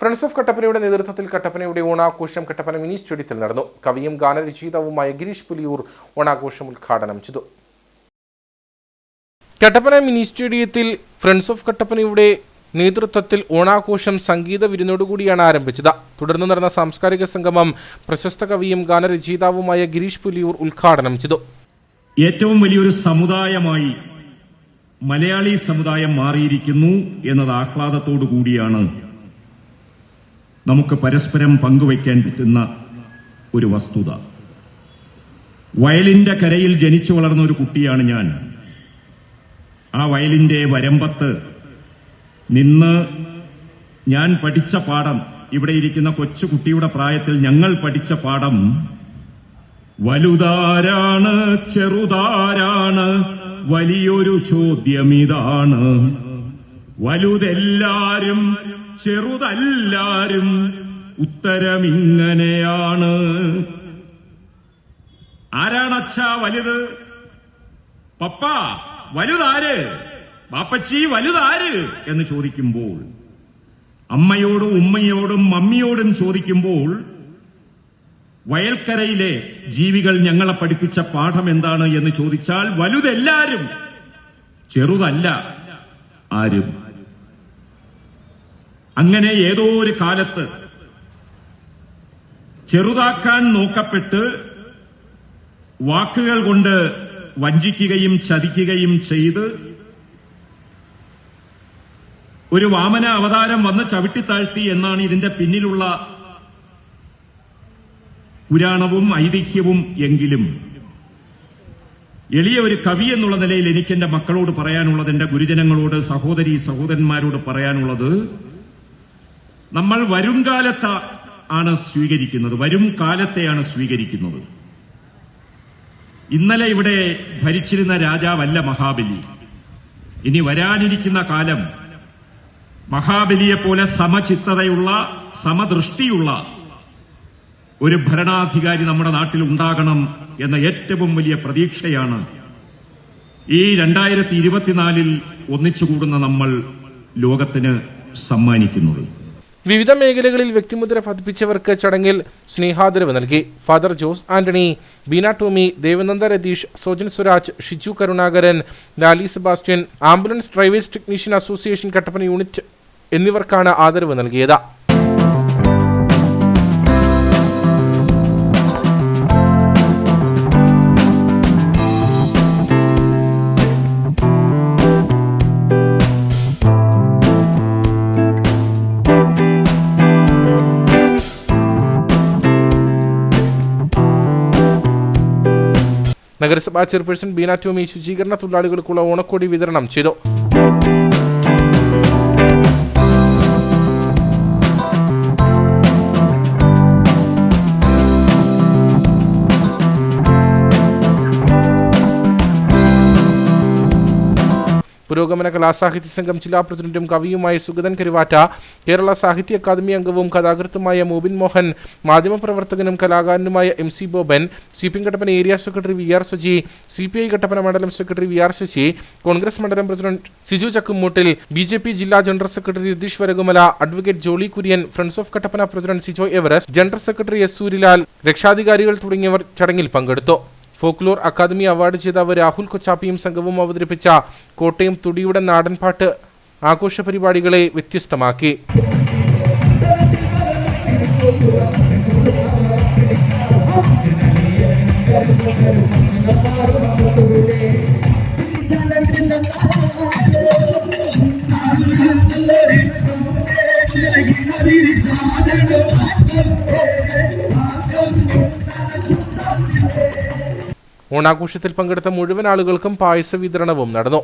Friends of കട്ടപ്പനയുടെ നേതൃത്വത്തിൽ കട്ടപ്പനയുടെ ഓണാഘോഷം Kattappana mini സ്റ്റേഡിയത്തിൽ നടന്നു. കവിയും ഗാനരചയിതാവുമായ ഗിരീഷ് പുലിയൂർ ഓണാഘോഷം ഉദ്ഘാടനം ചെയ്തു. കട്ടപ്പന മിനി സ്റ്റേഡിയത്തിൽ ഫ്രണ്ട്സ് ഓഫ് കട്ടപ്പനയുടെ നേതൃത്വത്തിൽ ഓണാഘോഷം സംഗീത വിരുന്നോടുകൂടിയാണ് ആരംഭിച്ചത്. തുടർന്ന് നടന്ന സാംസ്കാരിക സംഗമം പ്രശസ്ത കവിയും ഗാനരചയിതാവുമായ ഗിരീഷ് പുലിയൂർ ഉദ്ഘാടനം ചെയ്തു. ഏറ്റവും വലിയൊരു സമുദായമായി മലയാളി സമുദായം മാറിയിരിക്കുന്നു എന്നത് ആഹ്ലാദത്തോടു കൂടിയാണ് നമുക്ക് പരസ്പരം പങ്കുവയ്ക്കാൻ പറ്റുന്ന ഒരു വസ്തുത. വയലിന്റെ കരയിൽ ജനിച്ചു വളർന്ന ഒരു കുട്ടിയാണ് ഞാൻ. ആ വയലിന്റെ വരമ്പത്ത് നിന്ന് ഞാൻ പഠിച്ച പാഠം, ഇവിടെ ഇരിക്കുന്ന കൊച്ചു കുട്ടിയുടെ പ്രായത്തിൽ ഞങ്ങൾ പഠിച്ച പാഠം, വലുതാരാണ് ചെറുതാരാണ് വലിയൊരു ചോദ്യമിതാണ്, വലുതെല്ലാരും ചെറുതല്ലാരും ഉത്തരമിങ്ങനെയാണ്. ആരാണച്ഛാ വലുത്? പപ്പ വലുതാര്? ബാപ്പച്ചി വലുതാര് എന്ന് ചോദിക്കുമ്പോൾ, അമ്മയോടും ഉമ്മയോടും മമ്മിയോടും ചോദിക്കുമ്പോൾ, വയൽക്കരയിലെ ജീവികൾ ഞങ്ങളെ പഠിപ്പിച്ച പാഠം എന്താണ് എന്ന് ചോദിച്ചാൽ വലുതെല്ലാരും ചെറുതല്ല ആരും. അങ്ങനെ ഏതോ ഒരു കാലത്ത് ചെറുതാക്കാൻ നോക്കപ്പെട്ട് വാക്കുകൾ കൊണ്ട് വഞ്ചിക്കുകയും ചതിക്കുകയും ചെയ്ത് ഒരു വാമന അവതാരം വന്ന് ചവിട്ടിത്താഴ്ത്തി എന്നാണ് ഇതിന്റെ പിന്നിലുള്ള പുരാണവും ഐതിഹ്യവും. എങ്കിലും എളിയ ഒരു കവി എന്നുള്ള നിലയിൽ എനിക്ക് എന്റെ മക്കളോട് പറയാനുള്ളത്, എന്റെ ഗുരുജനങ്ങളോട്, സഹോദരി സഹോദരന്മാരോട് പറയാനുള്ളത്, നമ്മൾ വരും കാലത്തെയാണ് സ്വീകരിക്കുന്നത്. ഇന്നലെ ഇവിടെ ഭരിച്ചിരുന്ന രാജാവല്ല മഹാബലി. ഇനി വരാനിരിക്കുന്ന കാലം മഹാബലിയെ പോലെ സമചിത്തതയുള്ള, സമദൃഷ്ടിയുള്ള ഒരു ഭരണാധികാരി നമ്മുടെ നാട്ടിൽ ഉണ്ടാകണം എന്ന ഏറ്റവും വലിയ പ്രതീക്ഷയാണ് ഈ 2024 ഒന്നിച്ചുകൂടുന്ന നമ്മൾ ലോകത്തിന് സമ്മാനിക്കുന്നത്. വിവിധ മേഖലകളിൽ വ്യക്തിമുദ്ര പതിപ്പിച്ചവർക്ക് ചടങ്ങിൽ സ്നേഹാദരവ് നൽകി. Father Jose Antony, Beena Tomy, Devananda Ratheesh, Sojan Swaraj, Shiju Karunakaran, Lali Sebastian, ambulance drivers technician association Kattappana unit എന്നിവർക്കാണ് ആദരവ് നൽകിയത്. നഗരസഭാ ചെയർപേഴ്സൺ ബീന ടോമി ശുചീകരണ തൊഴിലാളികൾക്കുള്ള ഓണക്കോടി വിതരണം ചെയ്തു. പുരോഗമന കലാസാഹിത്യ സംഘം ജില്ലാ പ്രസിഡന്റും കവിയുമായ സുഗതൻ കരുവാറ്റ, കേരള സാഹിത്യ അക്കാദമി അംഗവും കഥാകൃത്തുമായ മോബിൻ മോഹൻ, മാധ്യമപ്രവർത്തകനും കലാകാരനുമായ MC Boban, CPM Kattappana area secretary VR Saji, CPI Kattappana മണ്ഡലം സെക്രട്ടറി VR ശശി, കോൺഗ്രസ് മണ്ഡലം പ്രസിഡന്റ് സിജു ചക്കുമൂട്ടിൽ, BJP ജില്ലാ general secretary Ratheesh Varakumala, advocate Jolly Kurian, friends of Kattappana president Sijoy Everest, general secretary S Surilal, രക്ഷാധികാരികൾ തുടങ്ങിയവർ ചടങ്ങിൽ പങ്കെടുത്തു. ഫോക്ലോർ അക്കാദമി അവാർഡ് ജേതാവ് രാഹുൽ കൊച്ചാപ്പിയും സംഘവും അവതരിപ്പിച്ച കോട്ടയം തുടിയുടെ നാടൻപാട്ട് ആഘോഷ പരിപാടികളെ വ്യത്യസ്തമാക്കി. ഓണാഘോഷത്തിൽ പങ്കെടുത്ത മുഴുവൻ ആളുകൾക്കും പായസ വിതരണവും നടന്നു.